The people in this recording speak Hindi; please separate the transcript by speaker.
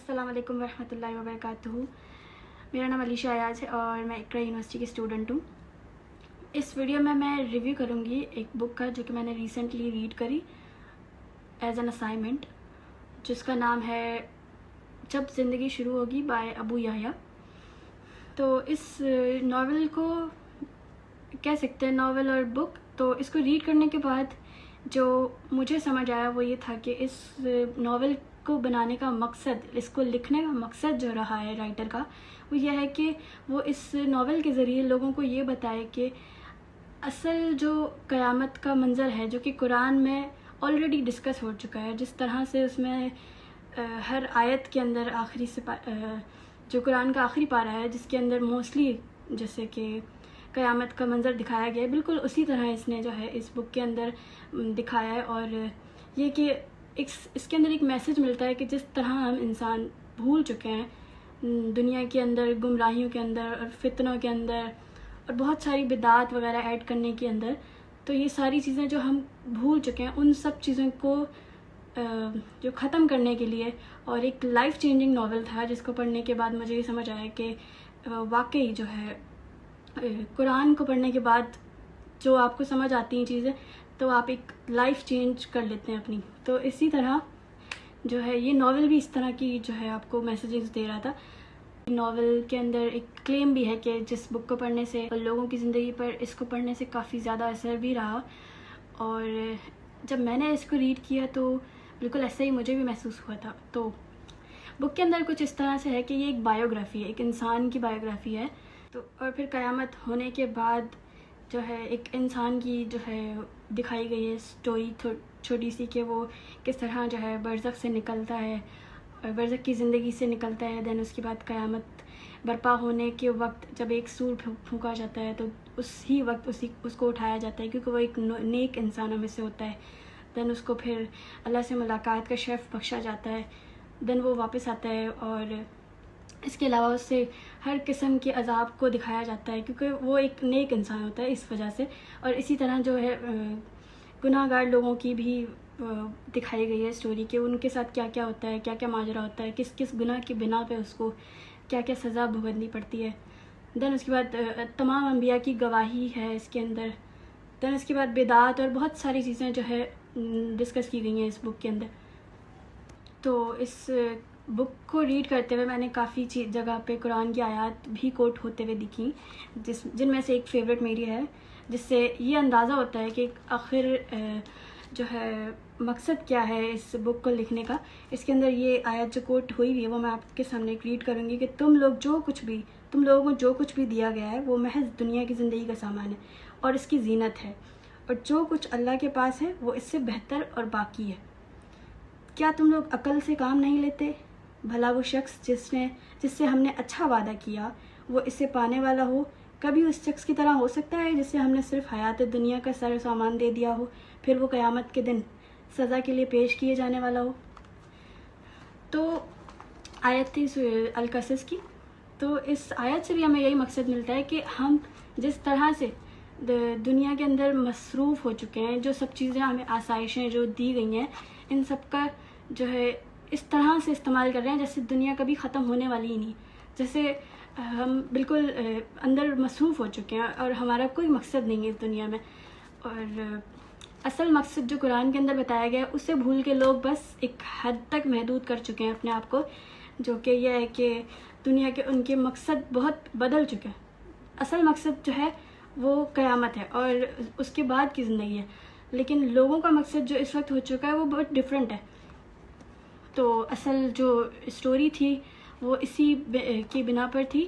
Speaker 1: अस्सलाम वालेकुम रहमतुल्लाहि व बरकातुहू। मेरा नाम अलीशा अयाज है और मैं इकरा यूनिवर्सिटी की स्टूडेंट हूँ। इस वीडियो में मैं रिव्यू करूँगी एक बुक का जो कि मैंने रिसेंटली रीड करी एज एन असाइनमेंट, जिसका नाम है जब ज़िंदगी शुरू होगी बाय अबू यहया। तो इस नावल को कह सकते हैं नावल और बुक। तो इसको रीड करने के बाद जो मुझे समझ आया वो ये था कि इस नावल को बनाने का मकसद, इसको लिखने का मकसद जो रहा है राइटर का, वो ये है कि वो इस नावल के ज़रिए लोगों को ये बताए कि असल जो क़यामत का मंज़र है जो कि कुरान में ऑलरेडी डिस्कस हो चुका है। जिस तरह से उसमें हर आयत के अंदर आखिरी से जो कुरान का आखिरी पारा है जिसके अंदर मोस्टली जैसे कि क़यामत का मंज़र दिखाया गया है, बिल्कुल उसी तरह इसने जो है इस बुक के अंदर दिखाया है। और ये कि इसके अंदर एक मैसेज मिलता है कि जिस तरह हम इंसान भूल चुके हैं दुनिया के अंदर, गुमराहियों के अंदर और फितनों के अंदर और बहुत सारी बिदात वगैरह ऐड करने के अंदर, तो ये सारी चीज़ें जो हम भूल चुके हैं उन सब चीज़ों को जो ख़त्म करने के लिए, और एक लाइफ चेंजिंग नावल था जिसको पढ़ने के बाद मुझे ये समझ आया कि वाकई जो है कुरान को पढ़ने के बाद जो आपको समझ आती हैं चीज़ें तो आप एक लाइफ चेंज कर लेते हैं अपनी। तो इसी तरह जो है ये नावल भी इस तरह की जो है आपको मैसेजेस दे रहा था। नावल के अंदर एक क्लेम भी है कि जिस बुक को पढ़ने से लोगों की ज़िंदगी पर इसको पढ़ने से काफ़ी ज़्यादा असर भी रहा। और जब मैंने इसको रीड किया तो बिल्कुल ऐसा ही मुझे भी महसूस हुआ था। तो बुक के अंदर कुछ इस तरह से है कि ये एक बायोग्राफ़ी है, एक इंसान की बायोग्राफ़ी है। तो और फिर क़यामत होने के बाद जो है एक इंसान की जो है दिखाई गई है स्टोरी छोटी सी, कि वो किस तरह जो है बरज़ख से निकलता है और बरज़ख की ज़िंदगी से निकलता है। दैन उसके बाद क़यामत बर्पा होने के वक्त जब एक सूर फूंका जाता है तो उसी वक्त उसको उठाया जाता है क्योंकि वो एक नेक इंसानों में से होता है। दैन उसको फिर अल्लाह से मुलाकात का शर्फ़ बख्शा जाता है। दैन वो वापस आता है और इसके अलावा उससे हर किस्म के अज़ाब को दिखाया जाता है क्योंकि वो एक नेक इंसान होता है इस वजह से। और इसी तरह जो है गुनाहगार लोगों की भी दिखाई गई है स्टोरी कि उनके साथ क्या क्या होता है, क्या क्या माजरा होता है, किस किस गुनाह की बिना पे उसको क्या क्या सज़ा भुगतनी पड़ती है। दैन उसके बाद तमाम अंबिया की गवाही है इसके अंदर। दैन उसके बाद बिदात और बहुत सारी चीज़ें जो है डिस्कस की गई हैं इस बुक के अंदर। तो इस बुक को रीड करते हुए मैंने काफ़ी जगह पे कुरान की आयत भी कोट होते हुए दिखी, जिनमें से एक फ़ेवरेट मेरी है, जिससे ये अंदाज़ा होता है कि आखिर जो है मकसद क्या है इस बुक को लिखने का। इसके अंदर ये आयत जो कोट हुई हुई है वो मैं आपके सामने रीड करूँगी कि तुम लोगों को जो कुछ भी दिया गया है वो महज दुनिया की ज़िंदगी का सामान है और इसकी जीनत है, और जो कुछ अल्लाह के पास है वो इससे बेहतर और बाकी है। क्या तुम लोग अकल से काम नहीं लेते? भला वो शख्स जिससे हमने अच्छा वादा किया वो इसे पाने वाला हो, कभी उस शख्स की तरह हो सकता है जिससे हमने सिर्फ हयात दुनिया का सारा सामान दे दिया हो, फिर वो क़यामत के दिन सज़ा के लिए पेश किए जाने वाला हो। तो आयत थी अल-कसस की। तो इस आयत से भी हमें यही मकसद मिलता है कि हम जिस तरह से दुनिया के अंदर मसरूफ़ हो चुके हैं, जो सब चीज़ें हमें आसाइशें जो दी गई हैं, इन सब का जो है इस तरह से इस्तेमाल कर रहे हैं जैसे दुनिया कभी ख़त्म होने वाली ही नहीं, जैसे हम बिल्कुल अंदर मसरूफ़ हो चुके हैं और हमारा कोई मकसद नहीं है इस दुनिया में। और असल मकसद जो कुरान के अंदर बताया गया है उसे भूल के लोग बस एक हद तक महदूद कर चुके हैं अपने आप को, जो कि यह है कि दुनिया के उनके मकसद बहुत बदल चुके हैं। असल मकसद जो है वो क़यामत है और उसके बाद की ज़िंदगी है, लेकिन लोगों का मकसद जो इस वक्त हो चुका है वो बहुत डिफरेंट है। तो असल जो स्टोरी थी वो इसी की बिना पर थी